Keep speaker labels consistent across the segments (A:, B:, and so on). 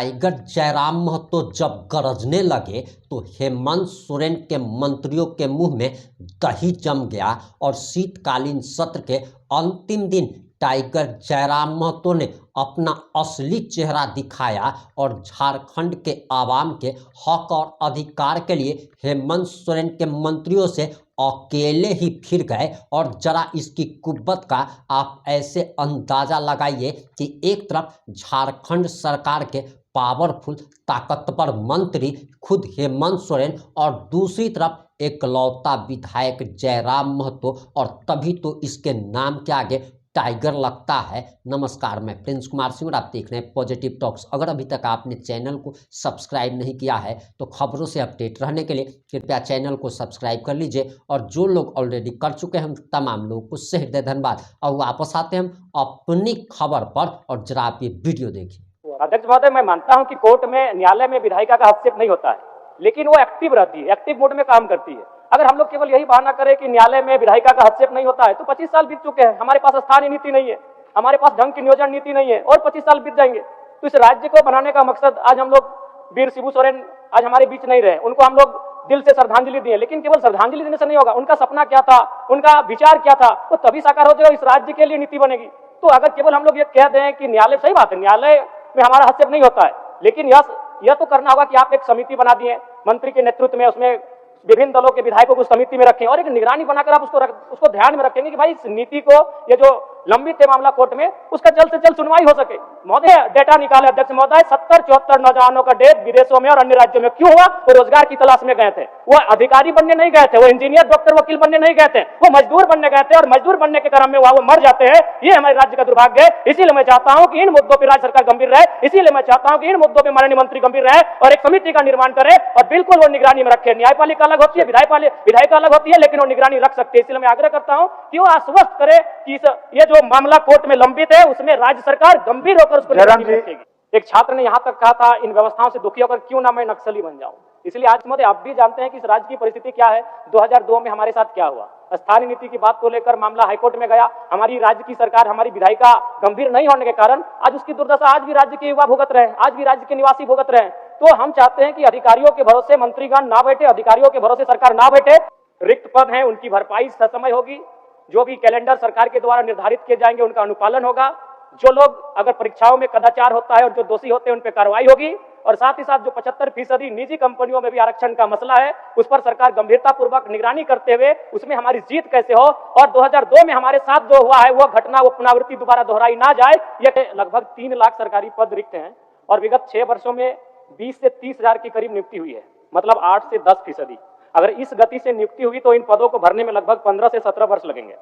A: Tiger Jairam Mahato जब गरजने लगे तो हेमंत सोरेन के मंत्रियों के मुंह में दही जम गया और शीतकालीन सत्र के अंतिम दिन टाइगर जयराम महतो ने अपना असली चेहरा दिखाया और झारखंड के आवाम के हक और अधिकार के लिए हेमंत सोरेन के मंत्रियों से अकेले ही फिर गए। और जरा इसकी कुव्वत का आप ऐसे अंदाजा लगाइए कि एक तरफ झारखंड सरकार के पावरफुल ताकतवर मंत्री खुद हेमंत सोरेन और दूसरी तरफ एकलौता विधायक जयराम महतो, और तभी तो इसके नाम के आगे टाइगर लगता है। नमस्कार, मैं प्रिंस कुमार सिंह और आप देख रहे हैं पॉजिटिव टॉक्स। अगर अभी तक आपने चैनल को सब्सक्राइब नहीं किया है तो खबरों से अपडेट रहने के लिए कृपया चैनल को सब्सक्राइब कर लीजिए, और जो लोग ऑलरेडी कर चुके हैं हम तमाम लोगों को सहृदय धन्यवाद। और वापस आते हैं हम अपनी खबर पर, और जरा आप ये वीडियो देखिए।
B: अध्यक्ष महोदय, मैं मानता हूं कि कोर्ट में न्यायालय में विधायिका का हस्तक्षेप नहीं होता है, लेकिन वो एक्टिव रहती है, एक्टिव मोड में काम करती है। अगर हम लोग केवल यही बहाना करें कि न्यायालय में विधायिका का हस्तक्षेप नहीं होता है तो 25 साल बीत चुके हैं, हमारे पास स्थानीय नीति नहीं है, हमारे पास ढंग की नियोजन नीति नहीं है, और 25 साल बीत जाएंगे। तो इस राज्य को बनाने का मकसद, आज हम लोग वीर शिबू सोरेन आज हमारे बीच नहीं रहे, उनको हम लोग दिल से श्रद्धांजलि दिए, लेकिन केवल श्रद्धांजलि देने से नहीं होगा, उनका सपना क्या था, उनका विचार क्या था, वो तभी साकार हो जाएगा, इस राज्य के लिए नीति बनेगी। तो अगर केवल हम लोग ये कह दें कि न्यायालय, सही बात है न्यायालय में हमारा हस्तक्षेप नहीं होता है, लेकिन यह तो करना होगा कि आप एक समिति बना दिए मंत्री के नेतृत्व में, उसमें विभिन्न दलों के विधायकों को समिति में रखें और एक निगरानी बनाकर आप उसको ध्यान में रखेंगे कि भाई इस नीति को, ये जो लंबित है मामला कोर्ट में, उसका जल्द से जल्द सुनवाई हो सके। महोदय डेटा निकाले अध्यक्ष महोदय, 70-74 नौजवानों का डेथ विदेशों में और अन्य राज्यों में क्यों हुआ? वो रोजगार की तलाश में गए थे, वो अधिकारी बनने नहीं गए थे, वो इंजीनियर, डॉक्टर, वकील बनने नहीं गए थे, वो मजदूर बनने गए थे, और मजदूर बनने के क्रम में वो मर जाते हैं। ये हमारे राज्य का दुर्भाग्य है। इसीलिए मैं चाहता हूं कि इन मुद्दों पर राज्य सरकार गंभीर रहे, इसीलिए मैं चाहता हूं कि इन मुद्दों पर माननीय मंत्री गंभीर रहे और एक समिति का निर्माण करे और बिल्कुल वो निगरानी में रखे। न्यायपालिका अलग होती है, विधायिका अलग होती है, लेकिन वो निगरानी रख सकते हैं। इसलिए मैं आग्रह करता हूं कि वो आश्वस्त करे कि ये जो मामला कोर्ट में लंबित है उसमें राज्य सरकार गंभीर होकर उसको निगरानी में रखेगी। एक छात्र ने यहां तक कहा था, इन व्यवस्थाओं से दुखी होकर क्यों ना मैं नक्सली बन जाऊं। इसलिए आज महोदय आप भी जानते हैं कि इस राज्य की परिस्थिति क्या है। 2002 में हमारे साथ क्या हुआ, स्थानीय नीति की बात को लेकर मामला हाईकोर्ट में गया, हमारी राज्य की सरकार, हमारी विधायिका गंभीर नहीं होने के कारण आज उसकी दुर्दशा आज भी राज्य के युवा भुगत रहे हैं, आज भी राज्य के निवासी भुगत रहे हैं। तो हम चाहते हैं कि अधिकारियों के भरोसे मंत्रीगण ना बैठे, अधिकारियों के भरोसे सरकार ना बैठे। रिक्त पद हैं उनकी भरपाई ससमय होगी, जो भी कैलेंडर सरकार के द्वारा निर्धारित किए जाएंगे उनका अनुपालन होगा, जो लोग अगर परीक्षाओं में कदाचार होता है और जो दोषी होते हैं उन पर कार्रवाई होगी, और साथ ही साथ जो 75% निजी कंपनियों में भी आरक्षण का मसला है उस पर सरकार गंभीरता पूर्वक निगरानी करते हुए उसमें हमारी जीत कैसे हो, और 2002 में हमारे साथ जो हुआ है वो घटना, वो पुनरावृत्ति दोबारा दोहराई ना जाए। ये लगभग 3 लाख सरकारी पद रिक्त हैं और विगत 6 वर्षों में 20 से 30 हजार के करीब नियुक्ति हुई है, मतलब 8 से 10%। अगर इस गति से नियुक्ति हुई तो इन पदों को भरने में लगभग 15 से 17 वर्ष लगेंगे।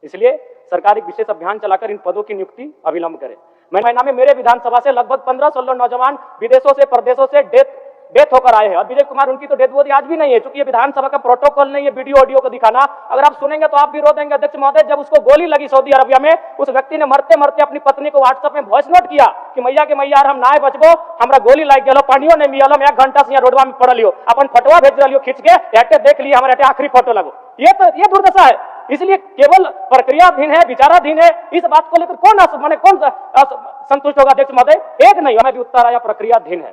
B: इसलिए सरकार एक विशेष अभियान चलाकर इन पदों की नियुक्ति अविलंब करे। महीना में मेरे विधानसभा से लगभग 15-16 नौजवान विदेशों से, प्रदेशों से डेथ होकर आए हैं, और विजय कुमार उनकी तो डेथ बॉडी आज भी नहीं है, क्योंकि ये विधानसभा का प्रोटोकॉल नहीं है वीडियो ऑडियो को दिखाना। अगर आप सुनेंगे तो आप भी रो देंगे अध्यक्ष महोदय। जब उसको गोली लगी सऊदी अरबिया में, उस व्यक्ति ने मरते मरते अपनी पत्नी को व्हाट्सएप में वॉइस नोट किया कि मैया के मैया हम नाय बचबो, हमरा गोली लग गया, पानियो नहीं मिलल, हम 1 घंटा से यहाँ रोडवा में पड़ लियो, अपन फोटोवा भेज रही खींच के, एटे देख लिया हमारे आखिरी फोटो लगो। ये दुर्दशा है। इसलिए केवल प्रक्रियाधीन है, विचाराधीन है, इस बात को लेकर कौन संतुष्ट होगा अध्यक्ष महोदय? एक नहीं, हमें भी उत्तर आया प्रक्रियाधीन है।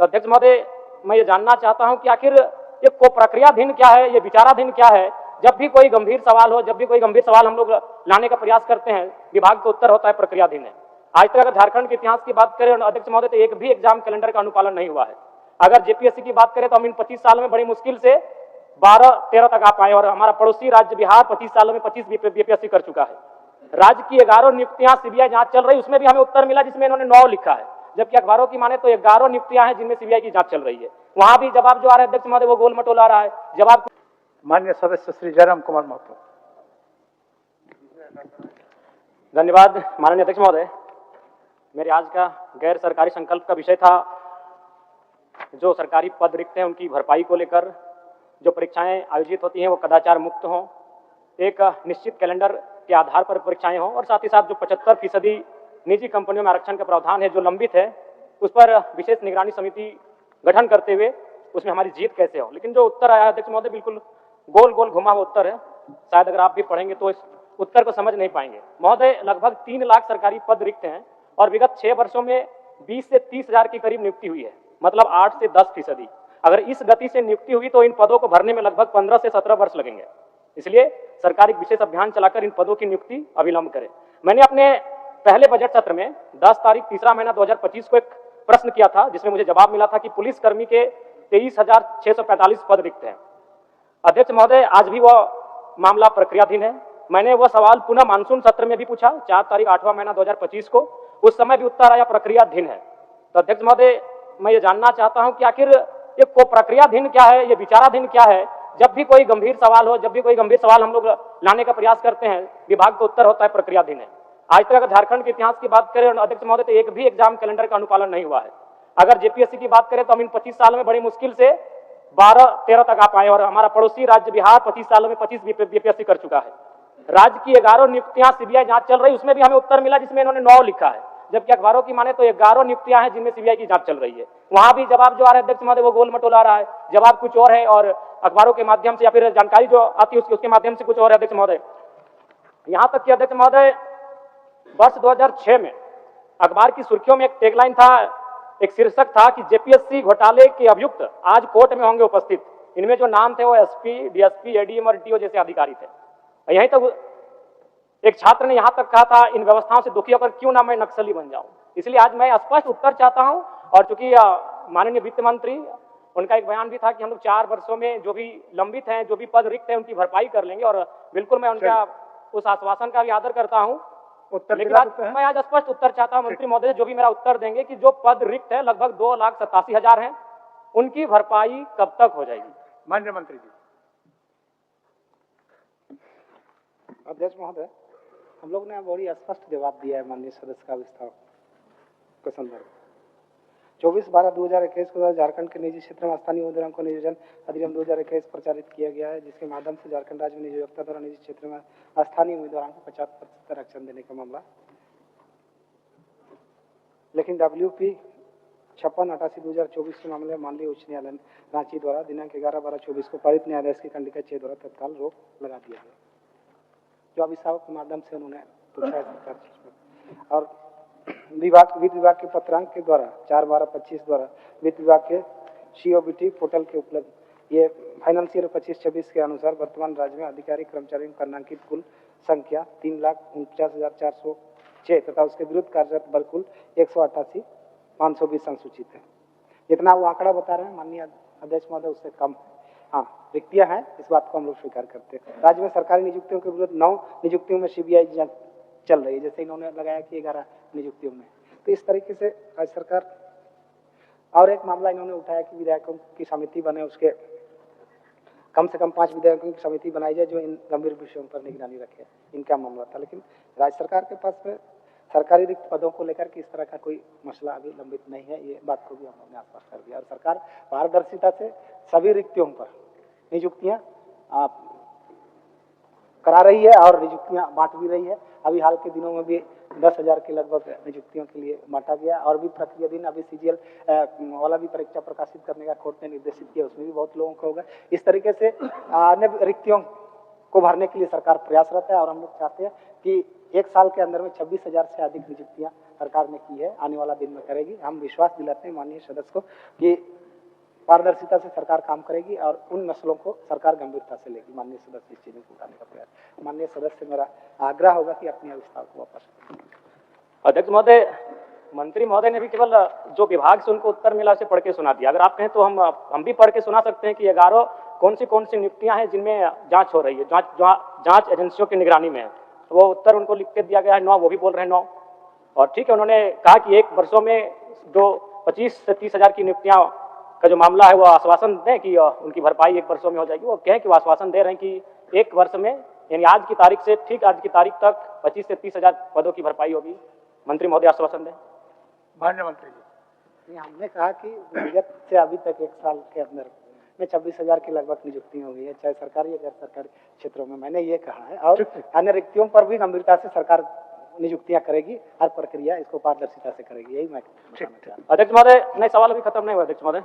B: तो अध्यक्ष महोदय मैं ये जानना चाहता हूं कि आखिर ये को प्रक्रियाधीन क्या है, ये विचाराधीन क्या है? जब भी कोई गंभीर सवाल हो, जब भी कोई गंभीर सवाल हम लोग लाने का प्रयास करते हैं, विभाग का उत्तर होता है प्रक्रियाधीन है। आज तक अगर झारखंड के इतिहास की बात करें अध्यक्ष महोदय तो एक भी एग्जाम कैलेंडर का अनुपालन नहीं हुआ है। अगर जेपीएससी की बात करें तो हम इन 25 सालों में बड़ी मुश्किल से 12-13 तक आ पाए, और हमारा पड़ोसी राज्य बिहार 25 सालों में 25 बीपीएससी कर चुका है। राज्य की 11 नियुक्तियां सीबीआई जांच चल रही, उसमें भी हमें उत्तर मिला जिसमें इन्होंने 9 लिखा है, जबकि अखबारों की माने तो 11 नियुक्तियां हैं जिनमें सीबीआई की जांच चल रही है। वहां भी जवाब जो आ रहा है अध्यक्ष महोदय वो गोल मटोल आ रहा है जवाब।
C: माननीय सदस्य श्री जयराम कुमार महतो।
B: धन्यवाद माननीय अध्यक्ष महोदय। मेरे आज का गैर सरकारी संकल्प का विषय था जो सरकारी पद रिक्त हैं उनकी भरपाई को लेकर, जो परीक्षाएं आयोजित होती हैं वो कदाचार मुक्त हों, एक निश्चित कैलेंडर के आधार पर परीक्षाएं हों, और साथ ही साथ जो 75% निजी कंपनियों में आरक्षण का प्रावधान है जो लंबित है उस पर विशेष निगरानी समिति गठन करते हुए उसमें हमारी जीत कैसे हो। लेकिन जो उत्तर आया अध्यक्ष महोदय बिल्कुल गोल गोल घुमा हुआ उत्तर है, शायद अगर आप भी पढ़ेंगे तो इस उत्तर को समझ नहीं पाएंगे। महोदय लगभग 3 लाख सरकारी पद रिक्त हैं और विगत 6 वर्षों में 20 से 30 हजार के करीब नियुक्ति हुई है, मतलब 8 से 10%। अगर इस गति से नियुक्ति हुई तो इन पदों को भरने में लगभग 15 से 17 वर्ष लगेंगे। इसलिए सरकार एक विशेष अभियान चलाकर इन पदों की नियुक्ति अविलंब करे। मैंने अपने पहले बजट सत्र में 10 तारीख तीसरा महीना 2025 को एक प्रश्न किया था, जिसमें मुझे जवाब मिला था कि पुलिस कर्मी के 23,645 पद रिक्त हैं। अध्यक्ष महोदय, आज भी वह मामला प्रक्रियाधीन है। मैंने वह सवाल पुनः मानसून सत्र में भी पूछा 4 तारीख 8वां महीना 2025 को, उस समय भी उत्तर आया प्रक्रियाधीन है। तो अध्यक्ष महोदय, मैं ये जानना चाहता हूं कि आखिर ये प्रक्रियाधीन क्या है, ये विचाराधीन क्या है। जब भी कोई गंभीर सवाल हो, जब भी कोई गंभीर सवाल हम लोग लाने का प्रयास करते हैं, विभाग का उत्तर होता है प्रक्रियाधीन है। आज तक अगर झारखंड के इतिहास की बात करें अध्यक्ष महोदय, तो एक भी एग्जाम कैलेंडर का अनुपालन नहीं हुआ है। अगर जेपीएससी की बात करें तो हम इन 25 साल में बड़ी मुश्किल से 12-13 तक आ पाए, और हमारा पड़ोसी राज्य बिहार 25 सालों में 25 बीपीएससी कर चुका है। राज्य की 11 नियुक्तियां सीबीआई जांच चल रही, उसमें भी हमें उत्तर मिला जिसमें इन्होंने 9 लिखा है, जबकि अखबारों की माने तो 11 नियुक्तियां हैं जिनमें सीबीआई की जांच चल रही है। वहां भी जवाब जो आ रहा है अध्यक्ष महोदय वो गोल मटोल आ रहा है, जवाब कुछ और है और अखबारों के माध्यम से या फिर जानकारी जो आती है उसके माध्यम से कुछ और है। अध्यक्ष महोदय, यहां तक कि अध्यक्ष महोदय वर्ष 2006 में अखबार की सुर्खियों में एक टैगलाइन था, एक शीर्षक था कि जेपीएससी घोटाले के अभियुक्त आज कोर्ट में होंगे उपस्थित। इनमें जो नाम थे वो एसपी, डीएसपी, एडीएम और डीओ जैसे अधिकारी थे। यहीं तक एक छात्र ने यहां तक कहा था, इन व्यवस्थाओं से दुखी होकर क्यों ना मैं नक्सली बन जाऊं। इसलिए आज मैं स्पष्ट उत्तर चाहता हूं, और चूंकि माननीय वित्त मंत्री, उनका एक बयान भी था कि हम लोग 4 वर्षों में जो भी लंबित हैं, जो भी पद रिक्त हैं, उनकी भरपाई कर लेंगे, और बिल्कुल मैं उनका उस आश्वासन का भी आदर करता हूं। लेकिन आज मैं आज स्पष्ट उत्तर चाहता हूं मंत्री महोदय, जो भी मेरा उत्तर देंगे कि जो पद रिक्त है लगभग 2,87,000 हैं, उनकी भरपाई कब तक हो जाएगी।
C: माननीय मंत्री जी।
D: अध्यक्ष महोदय, हम लोग ने बड़ी स्पष्ट जवाब दिया है माननीय सदस्य का विस्तार के संदर्भ। 24/12/2021 को झारखंड के निजी क्षेत्र में स्थानीय उम्मीदवारों को नियोजन अधिनियम 2021 प्रचारित किया गया है, जिसके माध्यम से झारखंड राज्य में नियोक्ता द्वारा निजी क्षेत्र में स्थानीय उम्मीदवारों को 50% आरक्षण देने का मामला। लेकिन WP 5688/2024 के मामले में माननीय उच्च न्यायालय रांची द्वारा दिनांक 11/12/24 को पारित न्यायाधीश की खंडिका 6 द्वारा तत्काल रोक लगा दिया गया, जो अभिभावक के माध्यम से उन्होंने पूछा है सरकार में। और वित्त विभाग के पत्रांक के द्वारा 4/12/25 द्वारा वित्त विभाग के COBT पोर्टल के उपलब्ध ये फाइनेंशियल 25-26 के अनुसार वर्तमान राज्य में अधिकारी कर्मचारियों का नामांकित कुल संख्या 3,49,406 तथा उसके विरुद्ध कार्यरत बल कुल 188,520 संसूचित है। जितना वो आंकड़ा बता रहे हैं माननीय अध्यक्ष महोदय, उससे कम है। हाँ, रिक्तियां हैं, इस बात को हम लोग स्वीकार करते हैं। राज्य में सरकारी नियुक्तियों के विरुद्ध 9 नियुक्तियों में सीबीआई जांच चल रही है, जैसे इन्होंने लगाया कि 11 नियुक्तियों में। तो इस तरीके से राज्य सरकार, और एक मामला इन्होंने उठाया कि विधायकों की समिति बने, उसके कम से कम 5 विधायकों की समिति बनाई जाए जो इन गंभीर विषयों पर निगरानी रखे, इनका मामला था। लेकिन राज्य सरकार के पास में सरकारी रिक्त पदों को लेकर के इस तरह का कोई मसला अभी लंबित नहीं है, ये बात को भी हम लोगों ने आश्वस्त कर दिया। और सरकार पारदर्शिता से सभी रिक्तियों पर नियुक्तियां करा रही है और नियुक्तियां बांट भी रही है। अभी हाल के दिनों में भी 10,000 के लगभग नियुक्तियों के लिए बांटा गया, और भी प्रक्रियाधीन अभी CGL वाला भी परीक्षा प्रकाशित करने का कोर्ट ने निर्देशित किया, उसमें भी बहुत लोगों को होगा। इस तरीके से अन्य रिक्तियों को भरने के लिए सरकार प्रयासरत है, और हम लोग चाहते हैं कि 1 साल के अंदर में 26,000 से अधिक नियुक्तियां सरकार ने की है, आने वाला दिन में करेगी। हम विश्वास दिलाते हैं माननीय सदस्य को कि पारदर्शिता से सरकार काम करेगी और उन मसलों को सरकार गंभीरता से लेगी। माननीय सदस्य इस चीजों को उठाने का प्रयास, माननीय सदस्य से मेरा आग्रह होगा कि अपने विस्तार को वापस करें।
B: अध्यक्ष महोदय, मंत्री महोदय ने भी केवल जो विभाग से उनको उत्तर मिला उसे पढ़ के सुना दिया। अगर आप कहें तो हम भी पढ़ के सुना सकते हैं कि 11 कौन सी नियुक्तियां हैं जिनमें जांच हो रही है, जांच एजेंसियों की निगरानी में है। वो उत्तर उनको लिख के दिया गया है 9, वो भी बोल रहे हैं 9। और ठीक है, उन्होंने कहा कि 1 वर्षों में जो 25 से 30,000 की नियुक्तियां का जो मामला है वो आश्वासन दें कि उनकी भरपाई 1 वर्षों में हो जाएगी। वो कहें कि वो आश्वासन दे रहे हैं कि 1 वर्ष में, यानी आज की तारीख से ठीक आज की तारीख तक 25 से 30,000 पदों की भरपाई होगी। मंत्री महोदय आश्वासन दें।
C: माननीय मंत्री जी।
D: हमने कहा कि विगत से अभी तक 1 साल के अंदर में 26,000 की लगभग नियुक्ति हो गई है, चाहे सरकारी या गैर सरकारी क्षेत्रों में, मैंने ये कहा है। और अन्य रिक्तियों पर भी गंभीरता से सरकार नियुक्तियां करेगी, हर प्रक्रिया इसको पारदर्शिता से करेगी, यही मैं
B: अध्यक्ष महोदय। नहीं, सवाल अभी खत्म नहीं हुआ अध्यक्ष महोदय।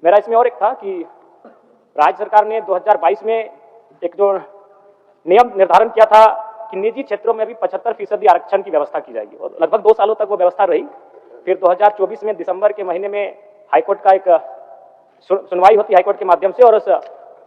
B: मेरा इसमें और एक था कि राज्य सरकार ने 2022 में एक जो नियम निर्धारण किया था कि निजी क्षेत्रों में भी 75% आरक्षण की व्यवस्था की जाएगी, और लगभग 2 सालों तक वो व्यवस्था रही। फिर 2024 में दिसंबर के महीने में हाईकोर्ट का एक सुनवाई होती है हाईकोर्ट के माध्यम से, और उस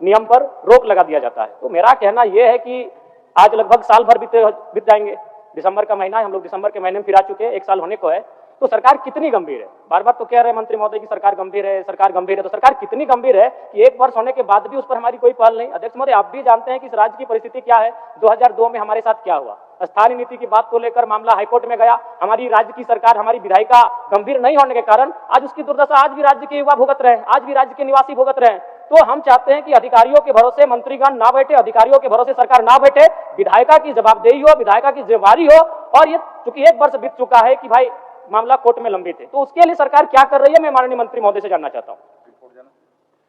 B: नियम पर रोक लगा दिया जाता है। तो मेरा कहना यह है कि आज लगभग साल भर बीत जाएंगे, दिसंबर का महीना है, हम लोग दिसंबर के महीने में फिर आ चुके हैं, 1 साल होने को है। तो सरकार कितनी गंभीर है? बार बार तो कह रहे हैं मंत्री महोदय की सरकार गंभीर है, सरकार गंभीर है। तो सरकार कितनी गंभीर है कि 1 वर्ष होने के बाद भी उस पर हमारी कोई पहल नहीं? अध्यक्ष महोदय, आप भी जानते हैं कि इस राज्य की परिस्थिति क्या है। 2002 में हमारे साथ क्या हुआ, स्थानीय नीति की बात को लेकर मामला हाईकोर्ट में गया, हमारी राज्य की सरकार, हमारी विधायिका गंभीर नहीं होने के कारण आज उसकी दुर्दशा आज भी राज्य के युवा भुगत रहे हैं, आज भी राज्य के निवासी भुगत रहे हैं। तो हम चाहते हैं कि अधिकारियों के भरोसे मंत्रीगण ना बैठे, अधिकारियों के भरोसे सरकार ना बैठे, विधायिका की जवाबदेही हो, विधायिका की जिम्मेवारी हो। और ये चूंकि 1 वर्ष बीत चुका है कि भाई मामला कोर्ट में लंबित है, तो उसके लिए सरकार क्या कर रही है, मैं माननीय मंत्री महोदय से जानना चाहता हूं।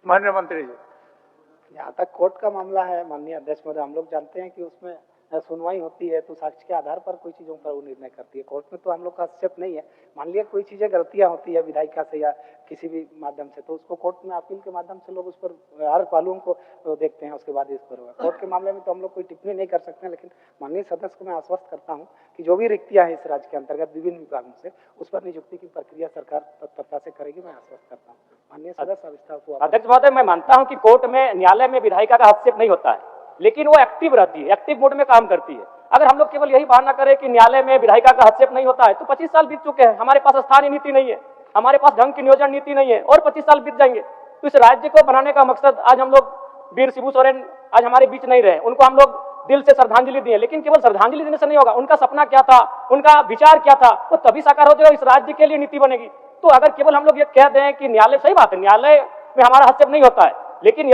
C: माननीय मंत्री जी।
D: यहाँ तक कोर्ट का मामला है माननीय अध्यक्ष महोदय, हम लोग जानते हैं कि उसमें सुनवाई होती है तो साक्ष्य के आधार पर कोई चीजों पर वो निर्णय करती है। कोर्ट में तो हम लोग का हस्तक्षेप नहीं है। मान लिया कोई चीजें गलतियां होती है विधायिका से या किसी भी माध्यम से, तो उसको कोर्ट में अपील के माध्यम से लोग उस पर हर पहलुओं को देखते हैं, उसके बाद इस पर होगा। कोर्ट के मामले में तो हम लोग कोई टिप्पणी नहीं कर सकते हैं, लेकिन माननीय सदस्य को मैं आश्वस्त करता हूँ कि जो भी रिक्तियां है इस राज्य के अंतर्गत विभिन्न विभागों से, उस पर नियुक्ति की प्रक्रिया सरकार तत्परता से करेगी, मैं आश्वस्त करता हूँ। माननीय सदस्य अविस्तार को।
B: अध्यक्ष महोदय, मैं मानता हूं कि कोर्ट में, न्यायालय में विधायिका का हस्तक्षेप नहीं होता है, लेकिन वो एक्टिव रहती है, एक्टिव मोड में काम करती है। अगर हम लोग केवल यही बहाना करें कि न्यायालय में विधायिका का हस्तक्षेप नहीं होता है, तो 25 साल बीत चुके हैं, हमारे पास स्थानीय नीति नहीं है, हमारे पास ढंग की नियोजन नीति नहीं है, और 25 साल बीत जाएंगे। तो इस राज्य को बनाने का मकसद, आज हम लोग वीर शिबू सोरेन आज हमारे बीच नहीं रहे, उनको हम लोग दिल से श्रद्धांजलि दिए, लेकिन केवल श्रद्धांजलि देने से नहीं होगा, उनका सपना क्या था, उनका विचार क्या था, वो तभी साकार हो जाएगा, इस राज्य के लिए नीति बनेगी। तो अगर केवल हम लोग ये कह दें कि न्यायालय, सही बात है, न्यायालय में हमारा हस्तक्षेप नहीं होता है, लेकिन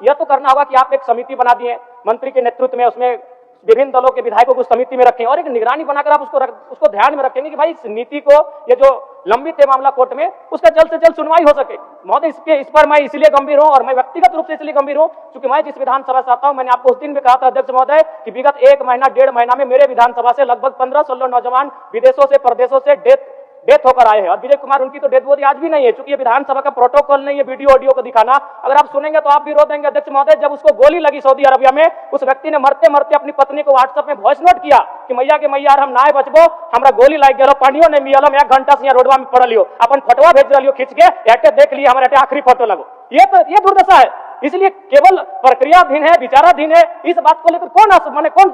B: यह तो करना होगा कि आप एक समिति बना दिए मंत्री के नेतृत्व में, उसमें विभिन्न दलों के विधायकों को समिति में रखें और एक निगरानी बनाकर आप उसको ध्यान में रखेंगे कि भाई इस नीति को, ये जो लंबित है मामला कोर्ट में, उसका जल्द से जल्द सुनवाई हो सके। महोदय, इस पर मैं इसलिए गंभीर हूं, और मैं व्यक्तिगत रूप से इसलिए गंभीर हूं क्योंकि मैं जिस विधानसभा से आता हूं, मैंने आपको उस दिन भी कहा था अध्यक्ष महोदय कि विगत 1 महीना 1.5 महीना में मेरे विधानसभा से लगभग 15-16 नौजवान विदेशों से, प्रदेशों से डेथ होकर आए हैं, और विजय कुमार उनकी तो डेथ बॉडी आज भी नहीं है, क्योंकि ये विधानसभा का प्रोटोकॉल नहीं है वीडियो ऑडियो को दिखाना। अगर आप सुनेंगे तो आप भी रो देंगे अध्यक्ष महोदय। जब उसको गोली लगी सऊदी अरबिया में, उस व्यक्ति ने मरते मरते अपनी पत्नी को व्हाट्सएप में वॉइस नोट किया कि मैया के मैया हम नाय बचबो, हमरा गोली लाग गया, पानियो नहीं मिलल, हम 1 घंटा से यहाँ रोडवा में पड़ लियो, अपन फोटोवा भेज रही खींच के, एटे देख लिया हमारे आखिरी फोटो लगो। ये दुर्दशा है। इसलिए केवल प्रक्रियाधीन है, विचाराधीन है, इस बात को लेकर कौन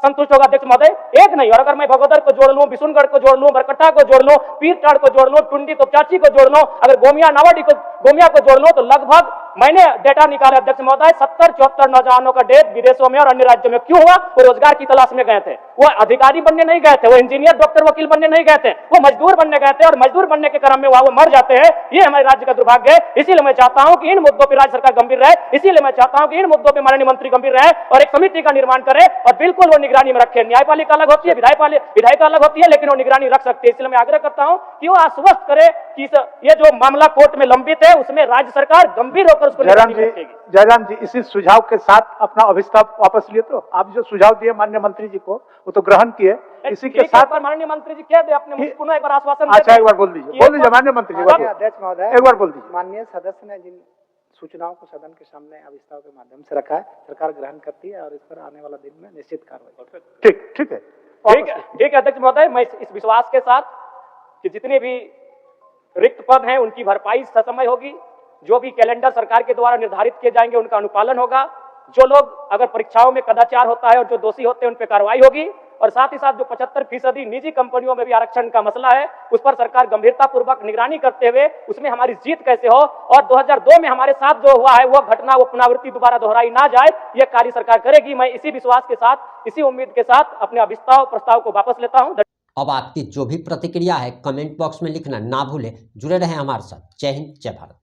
B: संतुष्ट होगा अध्यक्ष महोदय? एक नहीं। और अगर मैं भगोदर को जोड़ लूं, बिशुनगढ़ को जोड़ लूं, बरकट्टा को जोड़ लूं, पीरटाड़ को जोड़ लूं, टुंडी तोपचाची को जोड़ लूं, अगर गोमिया को जोड़ लूं, तो लगभग मैंने डेटा निकाला अध्यक्ष महोदय, 70-74 नौजवानों का डेथ विदेशों में और अन्य राज्यों में। क्यों हुआ? वो रोजगार की तलाश में गए थे, वो अधिकारी बनने नहीं गए थे, वो इंजीनियर, डॉक्टर, वकील बनने नहीं गए थे, वो मजदूर बनने गए थे, और मजदूर बनने के क्रम में वो मर जाते हैं। ये हमारे राज्य का दुर्भाग्य है। इसीलिए मैं चाहता हूं कि इन मुद्दों पर राज्य सरकार गंभीर रहे, इसीलिए मैं चाहता हूं कि इन मुद्दों पर माननीय मंत्री गंभीर रहे और एक समिति का निर्माण करे और बिल्कुल वो निगरानी में रखे। न्यायपालिका अलग होती है, विधायिका अलग होती है, लेकिन वो निगरानी रख सकती है। इसलिए मैं आग्रह करता हूं कि वो आश्वस्त करे कि ये जो मामला कोर्ट में लंबित है, उसमें राज्य सरकार गंभीर होकर उसको निगरानी में रखेगी।
C: जयराम जी, इसी सुझाव के साथ अपना अभिस्ताव वापस लिए। तो आप जो सुझाव दिए माननीय मंत्री जी को, वो तो ग्रहण किए। इसी के साथ
B: माननीय मंत्री जी कह दे अपने मुझको एक बार आश्वासन।
C: अच्छा, एक बार बोल दीजिए माननीय मंत्री जी।
D: अध्यक्ष महोदय,
C: एक बार बोल दीजिए।
D: माननीय सदस्य ने जिन सूचनाओं को सदन के सामने अविस्तार के माध्यम से रखा है, सरकार ग्रहण करती है और इस पर आने वाला दिन में निश्चित कार्रवाई।
C: ठीक है
B: अध्यक्ष महोदय, मैं इस विश्वास के साथ कि जितने भी रिक्त पद हैं उनकी भरपाई ससमय होगी, जो भी कैलेंडर सरकार के द्वारा निर्धारित किए जाएंगे उनका अनुपालन होगा, जो लोग अगर परीक्षाओं में कदाचार होता है और जो दोषी होते हैं उन पर कार्रवाई होगी, और साथ ही साथ जो 75% निजी कंपनियों में भी आरक्षण का मसला है उस पर सरकार गंभीरता पूर्वक निगरानी करते हुए उसमें हमारी जीत कैसे हो और 2002 में हमारे साथ जो हुआ है वो घटना, वो पुनरावृत्ति दोबारा दोहराई ना जाए, ये कार्य सरकार करेगी। मैं इसी विश्वास के साथ, इसी उम्मीद के साथ अपने अविस्ताव प्रस्ताव को वापस लेता हूं।
A: अब आपकी जो भी प्रतिक्रिया है कमेंट बॉक्स में लिखना ना भूलें। जुड़े रहें हमारे साथ। जय हिंद, जय भारत।